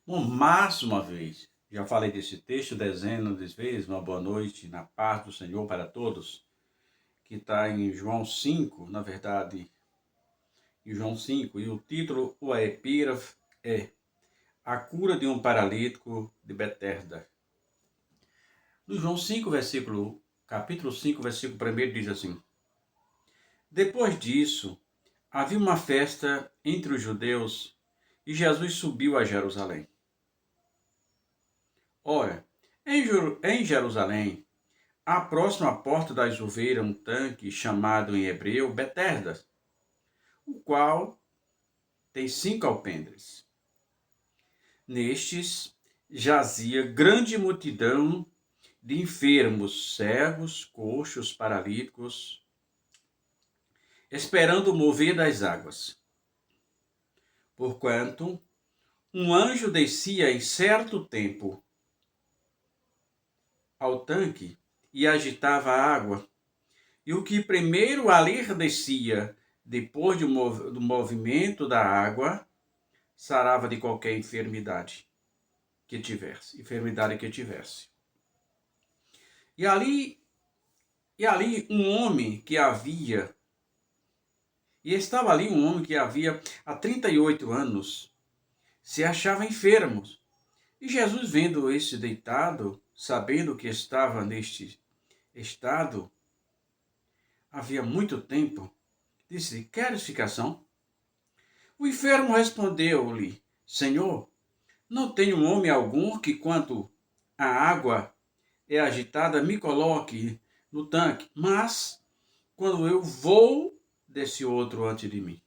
Bom, mais uma vez, já falei desse texto dezenas de vezes, uma boa noite na paz do Senhor para todos, que está em João 5, na verdade, em João 5, e o título, ou a epígrafe, é A Cura de um Paralítico de Betesda. No João 5, capítulo 5, versículo 1 diz assim: Depois disso, havia uma festa entre os judeus e Jesus subiu a Jerusalém. Ora, em Jerusalém, à próxima porta das ovelhas, um tanque chamado em hebreu Betesda, o qual tem 5 alpendres. Nestes jazia grande multidão de enfermos, cegos, coxos, paralíticos, esperando o mover das águas. Porquanto um anjo descia em certo tempo ao tanque e agitava a água, e o que primeiro ali descia, depois do movimento da água, sarava de qualquer enfermidade que tivesse. E ali um homem que havia, e estava ali um homem que havia há 38 anos, se achava enfermo. E Jesus, vendo esse deitado, sabendo que estava neste estado, havia muito tempo, disse: Queres ficação? O enfermo respondeu-lhe: Senhor, não tenho homem algum que, quando a água é agitada, me coloque no tanque, mas quando eu vou, desce outro antes de mim.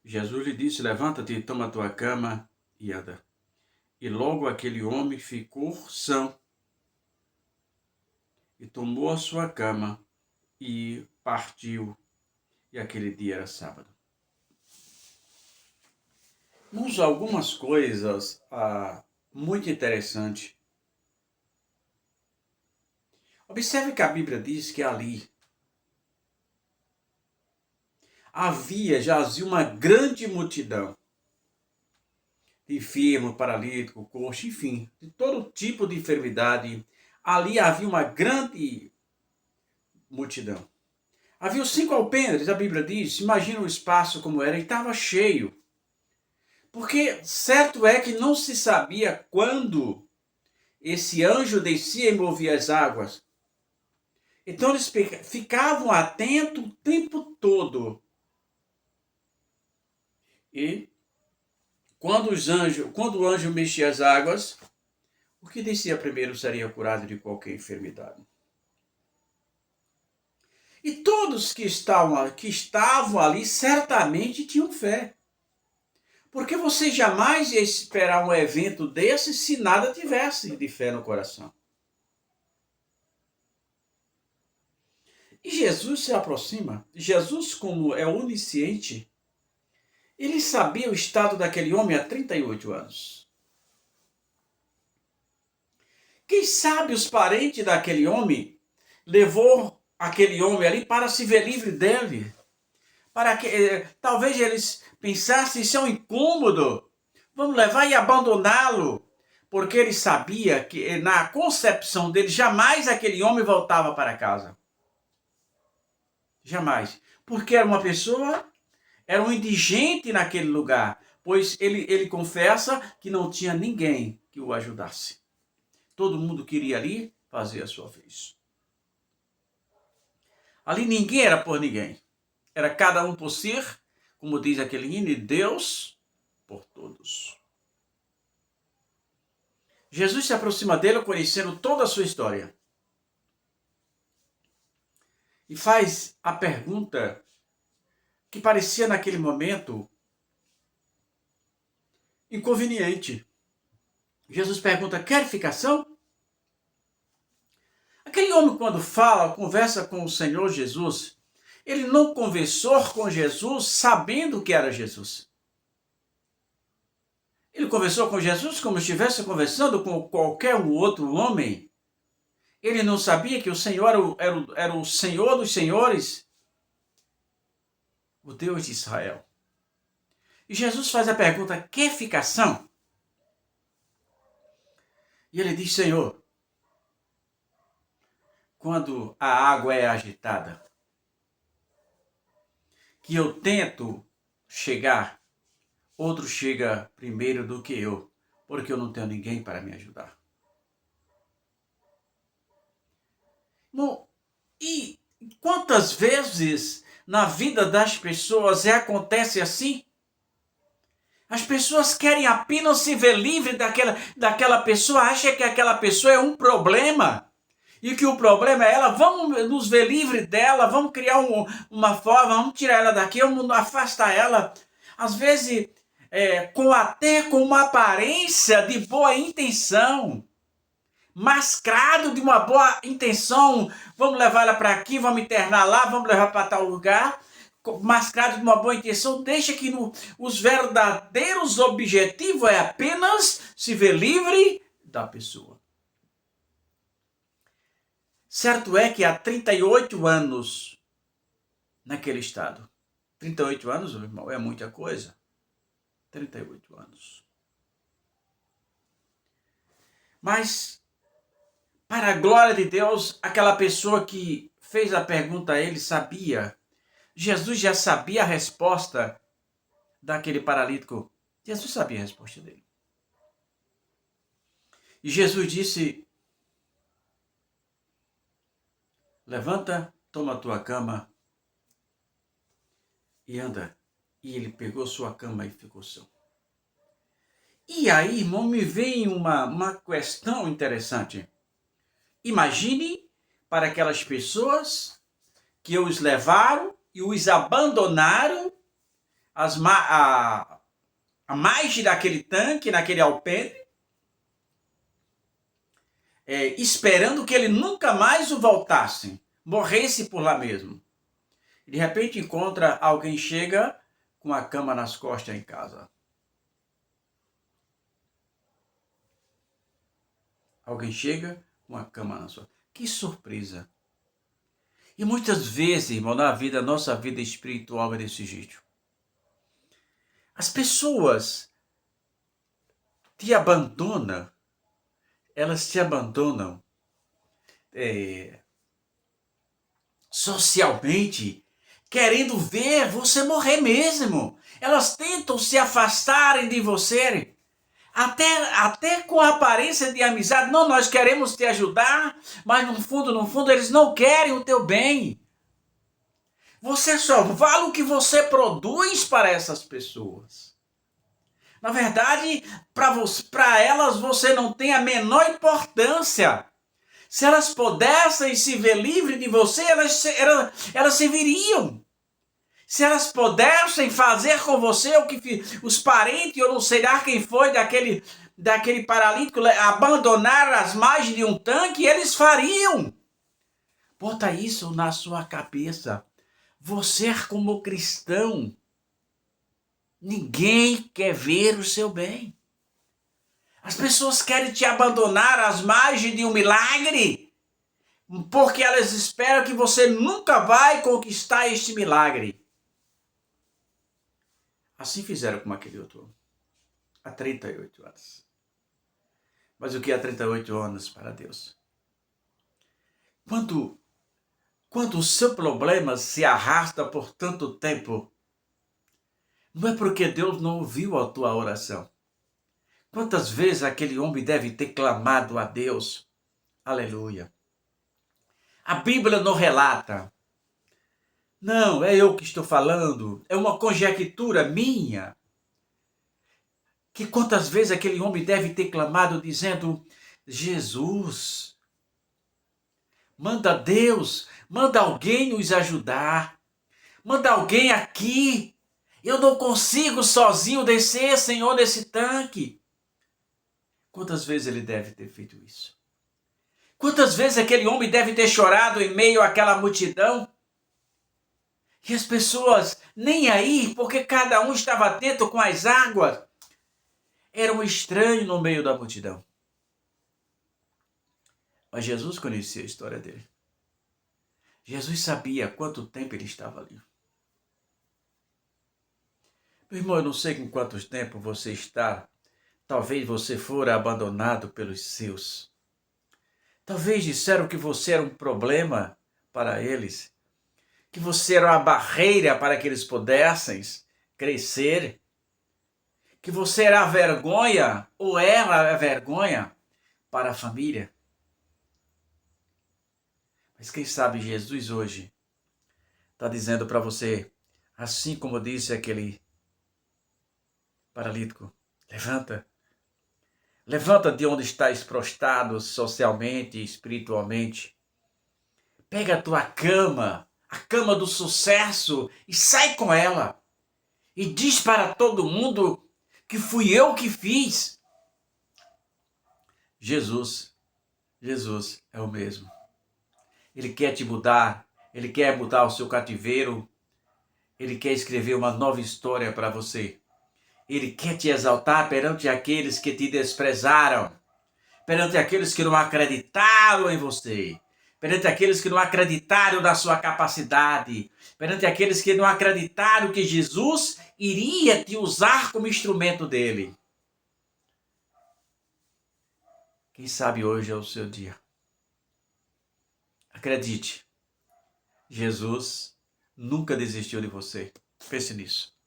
Jesus lhe disse: Levanta-te, toma a tua cama e anda. E logo aquele homem ficou são e tomou a sua cama e partiu. E aquele dia era sábado. Vamos a algumas coisas muito interessantes. Observe que a Bíblia diz que ali jazia uma grande multidão de enfermo, paralítico, coxo, enfim, de todo tipo de enfermidade. Ali havia uma grande multidão. Havia os 5 alpendres, a Bíblia diz, imagina o espaço como era, e estava cheio. Porque certo é que não se sabia quando esse anjo descia e movia as águas. Então eles ficavam atentos o tempo todo. E quando o anjo mexia as águas, o que descia primeiro seria curado de qualquer enfermidade. E todos que estavam ali certamente tinham fé. Porque você jamais ia esperar um evento desse se nada tivesse de fé no coração. E Jesus se aproxima. Jesus, como é onisciente, ele sabia o estado daquele homem há 38 anos. Quem sabe os parentes daquele homem levou aquele homem ali para se ver livre dele. Para que talvez eles pensassem: isso é um incômodo, vamos levar e abandoná-lo. Porque ele sabia que na concepção dele jamais aquele homem voltava para casa. Jamais. Porque era um indigente naquele lugar, pois ele confessa que não tinha ninguém que o ajudasse. Todo mundo queria ali fazer a sua vez. Ali ninguém era por ninguém. Era cada um por si, como diz aquele hino, e Deus por todos. Jesus se aproxima dele conhecendo toda a sua história. E faz a pergunta que parecia naquele momento inconveniente. Jesus pergunta: quer ficação? Aquele homem, quando conversa com o Senhor Jesus, ele não conversou com Jesus sabendo que era Jesus. Ele conversou com Jesus como se estivesse conversando com qualquer outro homem. Ele não sabia que o Senhor era o Senhor dos senhores, o Deus de Israel. E Jesus faz a pergunta: quer ficação? E ele diz: Senhor, quando a água é agitada, que eu tento chegar, outro chega primeiro do que eu, porque eu não tenho ninguém para me ajudar. Bom, e quantas vezes na vida das pessoas acontece assim? As pessoas querem apenas se ver livre daquela pessoa, acham que aquela pessoa é um problema. E que o problema é ela, vamos nos ver livre dela, vamos criar uma forma, vamos tirar ela daqui, vamos afastar ela. Às vezes, até com uma aparência de boa intenção, mascarado de uma boa intenção, vamos levar ela para aqui, vamos internar lá, vamos levar para tal lugar, mascarado de uma boa intenção, deixa que os verdadeiros objetivos é apenas se ver livre da pessoa. Certo é que há 38 anos naquele estado. 38 anos, irmão, é muita coisa. 38 anos. Mas, para a glória de Deus, aquela pessoa que fez a pergunta a ele sabia. Jesus já sabia a resposta daquele paralítico. Jesus sabia a resposta dele. E Jesus disse: levanta, toma a tua cama e anda. E ele pegou sua cama e ficou são. E aí, irmão, me vem uma questão interessante. Imagine para aquelas pessoas que os levaram e os abandonaram a margem daquele tanque, naquele alpendre, esperando que ele nunca mais o voltasse, morresse por lá mesmo. E de repente encontra alguém, chega com a cama nas costas em casa. Alguém chega com a cama na sua. Que surpresa! E muitas vezes, irmão, na vida, nossa vida espiritual é desse jeito. As pessoas te abandonam, elas te abandonam socialmente, querendo ver você morrer mesmo. Elas tentam se afastarem de você. Até com a aparência de amizade, não, nós queremos te ajudar, mas no fundo, eles não querem o teu bem. Você só vale o que você produz para essas pessoas. Na verdade, para elas você não tem a menor importância. Se elas pudessem se ver livre de você, elas serviriam. Se elas pudessem fazer com você o que os parentes, ou não sei lá quem foi, daquele paralítico, abandonar as margens de um tanque, eles fariam. Bota isso na sua cabeça. Você, como cristão, ninguém quer ver o seu bem. As pessoas querem te abandonar às margens de um milagre, porque elas esperam que você nunca vai conquistar este milagre. Assim fizeram com aquele outro homem, há 38 anos. Mas o que é 38 anos para Deus? Quando o seu problema se arrasta por tanto tempo, não é porque Deus não ouviu a tua oração. Quantas vezes aquele homem deve ter clamado a Deus? Aleluia. A Bíblia não relata. Não, é eu que estou falando. É uma conjectura minha. Que quantas vezes aquele homem deve ter clamado dizendo: Jesus, manda Deus, manda alguém nos ajudar. Manda alguém aqui. Eu não consigo sozinho descer, Senhor, nesse tanque. Quantas vezes ele deve ter feito isso? Quantas vezes aquele homem deve ter chorado em meio àquela multidão? E as pessoas nem aí, porque cada um estava atento com as águas. Era um estranho no meio da multidão. Mas Jesus conhecia a história dele. Jesus sabia quanto tempo ele estava ali. Meu irmão, eu não sei com quanto tempo você está talvez você fora abandonado pelos seus. Talvez disseram que você era um problema para eles, que você era uma barreira para que eles pudessem crescer, que você era a vergonha ou era a vergonha para a família. Mas quem sabe Jesus hoje está dizendo para você, assim como disse aquele paralítico, levanta. Levanta de onde estás prostrado socialmente e espiritualmente. Pega a tua cama, a cama do sucesso, e sai com ela. E diz para todo mundo que fui eu que fiz. Jesus é o mesmo. Ele quer te mudar, ele quer mudar o seu cativeiro, ele quer escrever uma nova história para você. Ele quer te exaltar perante aqueles que te desprezaram, perante aqueles que não acreditaram em você, perante aqueles que não acreditaram na sua capacidade, perante aqueles que não acreditaram que Jesus iria te usar como instrumento dele. Quem sabe hoje é o seu dia. Acredite, Jesus nunca desistiu de você. Pense nisso.